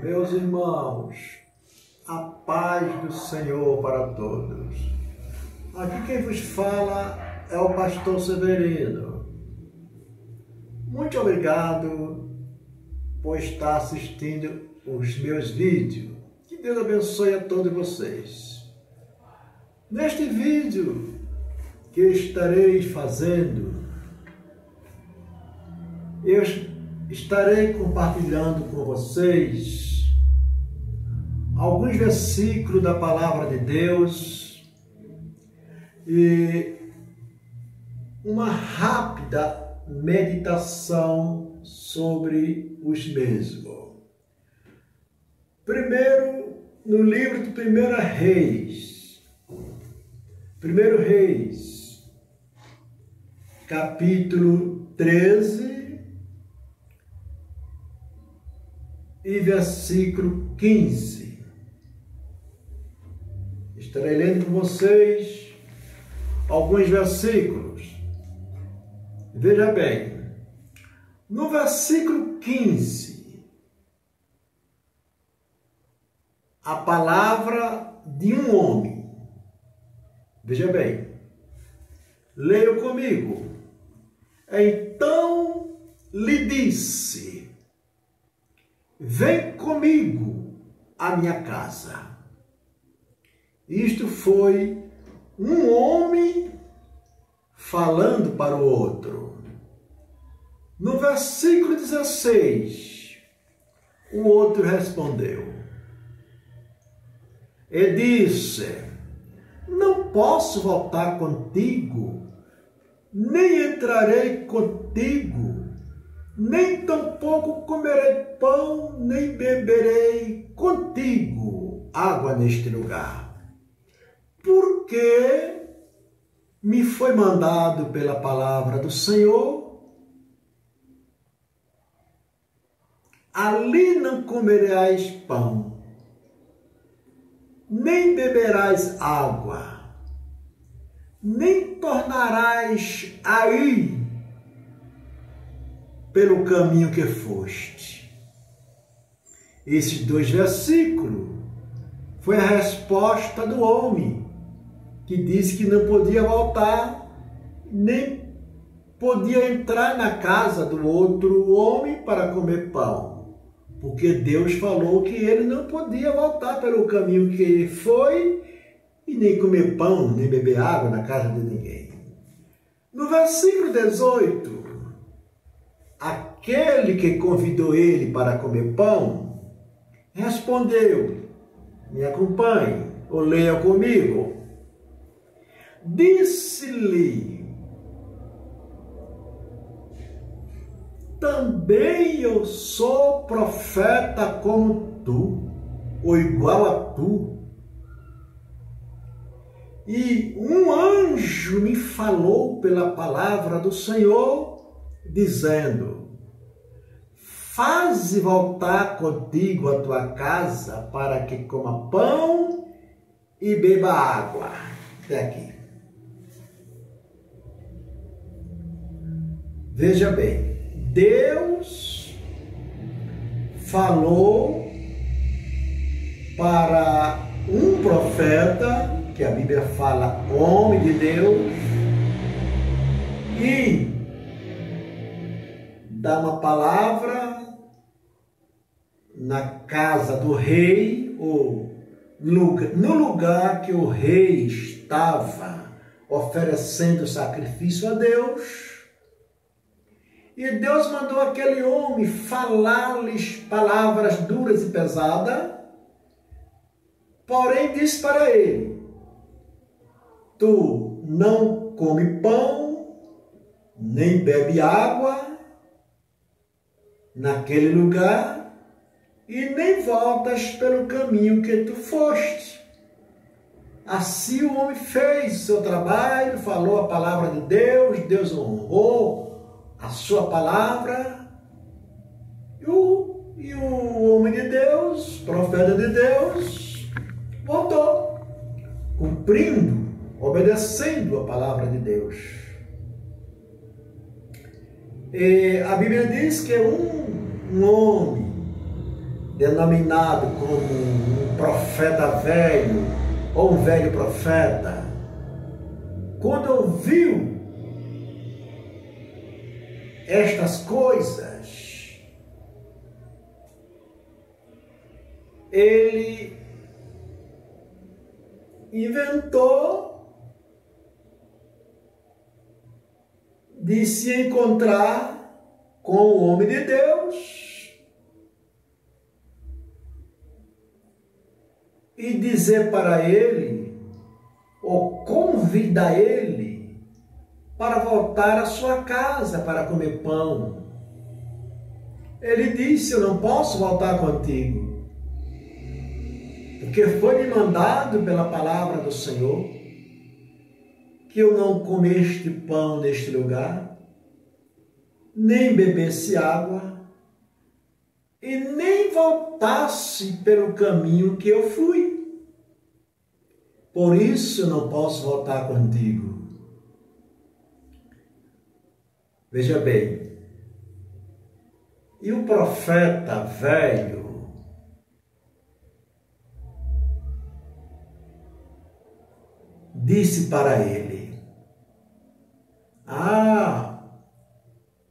Meus irmãos, a paz do Senhor para todos. Aqui quem vos fala é o pastor Severino. Muito obrigado por estar assistindo os meus vídeos. Que Deus abençoe a todos vocês. Neste vídeo que estarei fazendo, eu estarei compartilhando com vocês alguns versículos da Palavra de Deus e uma rápida meditação sobre os mesmos. Primeiro, no livro de 1 Reis, capítulo 13, e versículo 15. Estarei lendo com vocês alguns versículos. Veja bem, no versículo 15, a palavra de um homem. Veja bem, leia comigo. Então lhe disse: vem comigo à minha casa. Isto foi um homem falando para o outro. No versículo 16, o outro respondeu e disse: não posso voltar contigo, nem entrarei contigo, nem tampouco comerei pão, nem beberei contigo água neste lugar, porque me foi mandado pela palavra do Senhor, ali não comerás pão, nem beberás água, nem tornarás a ir pelo caminho que foste. Esses dois versículos foi a resposta do homem, que disse que não podia voltar, nem podia entrar na casa do outro homem para comer pão, porque Deus falou que ele não podia voltar pelo caminho que foi e nem comer pão, nem beber água na casa de ninguém. No versículo 18, aquele que convidou ele para comer pão respondeu, me acompanhe ou leia comigo. Disse-lhe: também eu sou profeta como tu, ou igual a tu. E um anjo me falou pela palavra do Senhor, dizendo: faze voltar contigo a tua casa, para que coma pão e beba água. Até aqui. Veja bem, Deus falou para um profeta, que a Bíblia fala homem de Deus, e dá uma palavra na casa do rei, ou no lugar que o rei estava oferecendo sacrifício a Deus. E Deus mandou aquele homem falar-lhes palavras duras e pesadas, porém disse para ele: tu não come pão, nem bebe água naquele lugar, e nem voltas pelo caminho que tu foste. Assim o homem fez o seu trabalho, falou a palavra de Deus, Deus honrou a sua palavra, e o homem de Deus, profeta de Deus, voltou, cumprindo, obedecendo a palavra de Deus. E a Bíblia diz que um homem denominado como um profeta velho ou um velho profeta, quando ouviu estas coisas, ele inventou de se encontrar com o homem de Deus e dizer para ele, ou convidar ele para voltar à sua casa para comer pão. Ele disse: eu não posso voltar contigo, porque foi me mandado pela palavra do Senhor que eu não comeste pão neste lugar, nem bebesse água, e nem voltasse pelo caminho que eu fui. Por isso eu não posso voltar contigo. Veja bem, e o profeta velho disse para ele: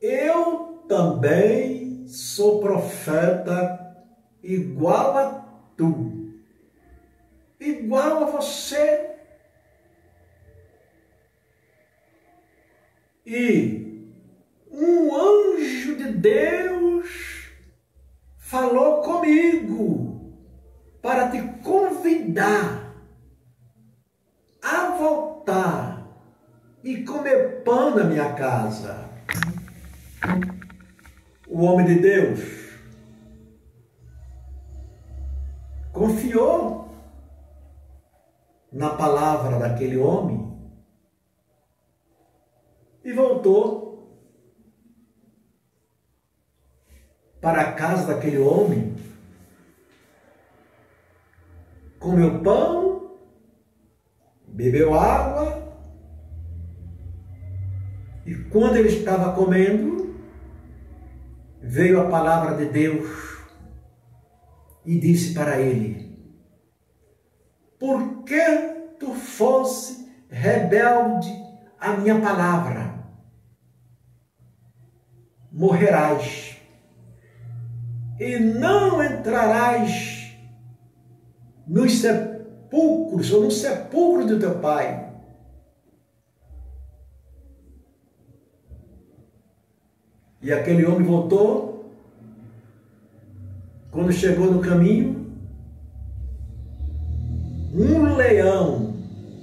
eu também sou profeta igual a tu, igual a você. E um anjo de Deus falou comigo para te convidar a voltar e comer pão na minha casa. O homem de Deus confiou na palavra daquele homem e voltou para a casa daquele homem, comeu pão, bebeu água, e quando ele estava comendo, veio a palavra de Deus e disse para ele: por que tu fosse rebelde à minha palavra? Morrerás e não entrarás nos sepulcros ou no sepulcro do teu pai. E aquele homem voltou. Quando chegou no caminho, um leão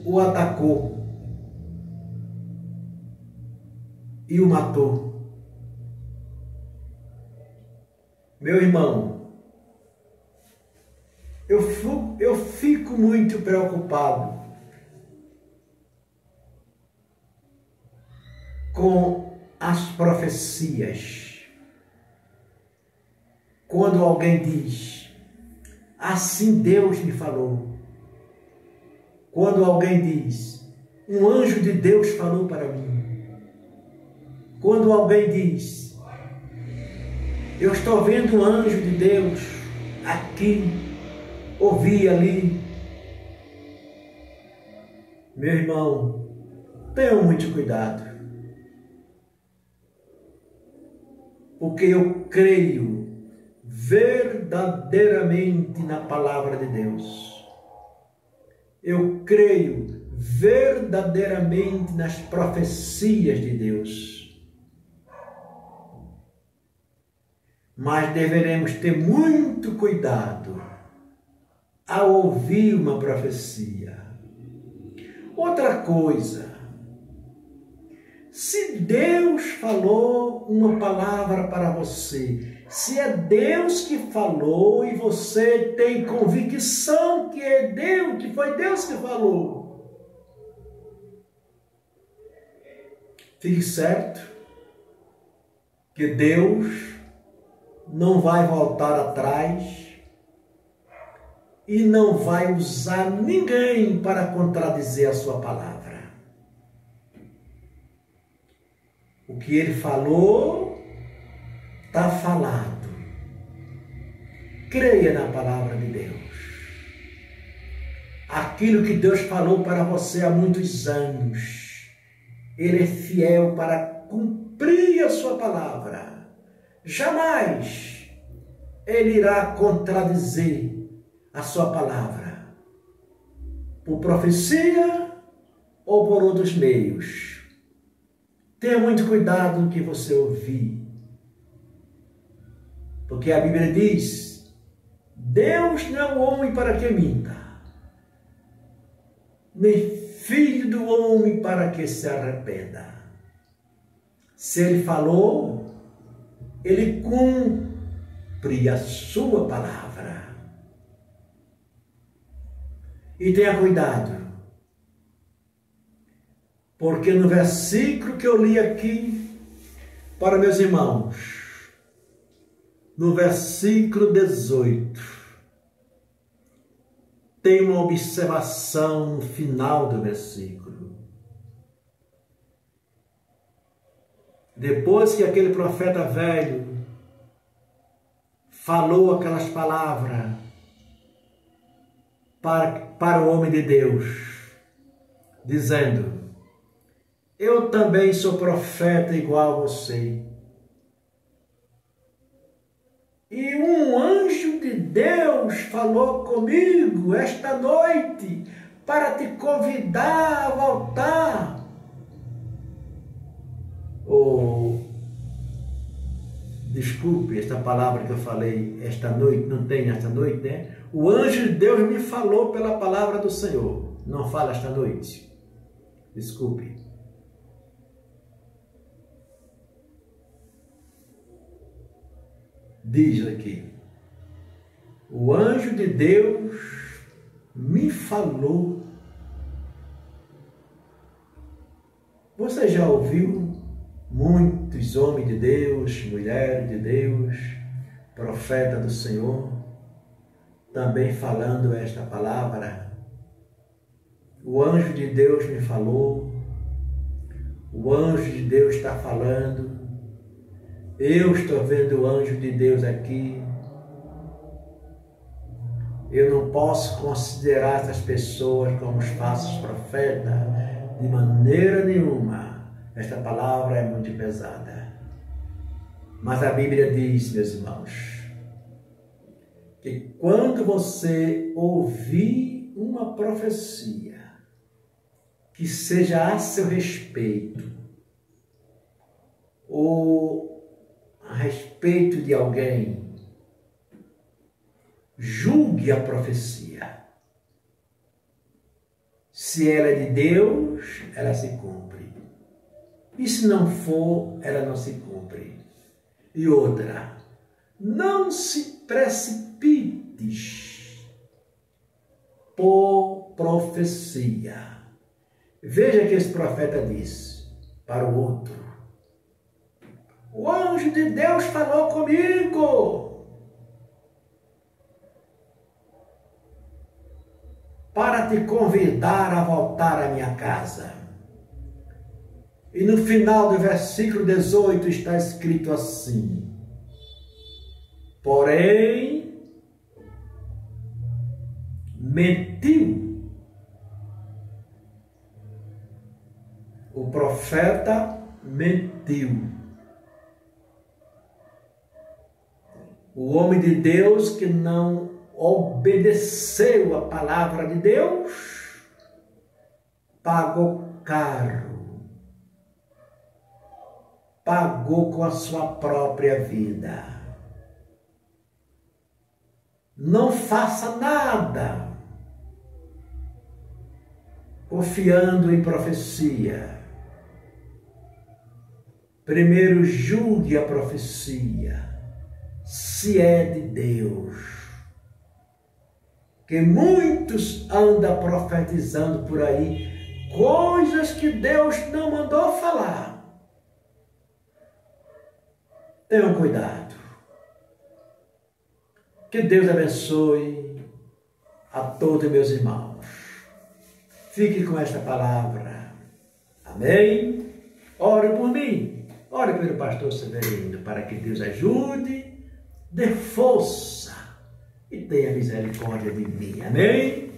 o atacou e o matou. Meu irmão, eu fico muito preocupado com as profecias. Quando alguém diz: assim Deus me falou. Quando alguém diz: um anjo de Deus falou para mim. Quando alguém diz: eu estou vendo um anjo de Deus aqui, ouvi ali. Meu irmão, tenha muito cuidado. Porque eu creio verdadeiramente na palavra de Deus. Eu creio verdadeiramente nas profecias de Deus. Mas deveremos ter muito cuidado ao ouvir uma profecia. Outra coisa, se Deus falou uma palavra para você, se é Deus que falou e você tem convicção que é Deus, que foi Deus que falou, fique certo que Deus não vai voltar atrás e não vai usar ninguém para contradizer a sua palavra. O que ele falou, está falado. Creia na palavra de Deus. Aquilo que Deus falou para você há muitos anos, Ele é fiel para cumprir a sua palavra. Jamais Ele irá contradizer a sua palavra, por profecia ou por outros meios. Tenha muito cuidado no que você ouvir, porque a Bíblia diz: Deus não é um homem para que minta, nem filho do homem para que se arrependa. Se Ele falou, Ele cumpre a sua palavra. E tenha cuidado, porque no versículo que eu li aqui para meus irmãos, no versículo 18, tem uma observação no final do versículo. Depois que aquele profeta velho falou aquelas palavras para o homem de Deus, dizendo: eu também sou profeta igual a você. E um anjo de Deus falou comigo esta noite para te convidar a voltar. Desculpe esta palavra que eu falei esta noite, não tem esta noite, né? O anjo de Deus me falou pela palavra do Senhor. Não fala esta noite. Desculpe. Diz aqui: o anjo de Deus me falou. Você já ouviu muitos homens de Deus, mulheres de Deus, profeta do Senhor, também falando esta palavra? O anjo de Deus me falou, o anjo de Deus está falando, eu estou vendo o anjo de Deus aqui. Eu não posso considerar essas pessoas como os falsos profetas, de maneira nenhuma. Esta palavra é muito pesada. Mas a Bíblia diz, meus irmãos, que quando você ouvir uma profecia que seja a seu respeito, ou a respeito de alguém, julgue a profecia. Se ela é de Deus, ela se cumpre. E se não for, ela não se cumpre. E outra, não se precipites por profecia. Veja que esse profeta disse para o outro: o anjo de Deus falou comigo para te convidar a voltar à minha casa. E no final do versículo 18 está escrito assim: porém, mentiu. O profeta mentiu. O homem de Deus que não obedeceu a palavra de Deus pagou caro, pagou com a sua própria vida. Não faça nada confiando em profecia. Primeiro julgue a profecia, se é de Deus. Que muitos andam profetizando por aí coisas que Deus não mandou falar. Tenham cuidado. Que Deus abençoe a todos meus irmãos. Fique com esta palavra. Amém? Ore por mim. Ore pelo pastor Severino, para que Deus ajude, dê força e tenha misericórdia de mim. Amém?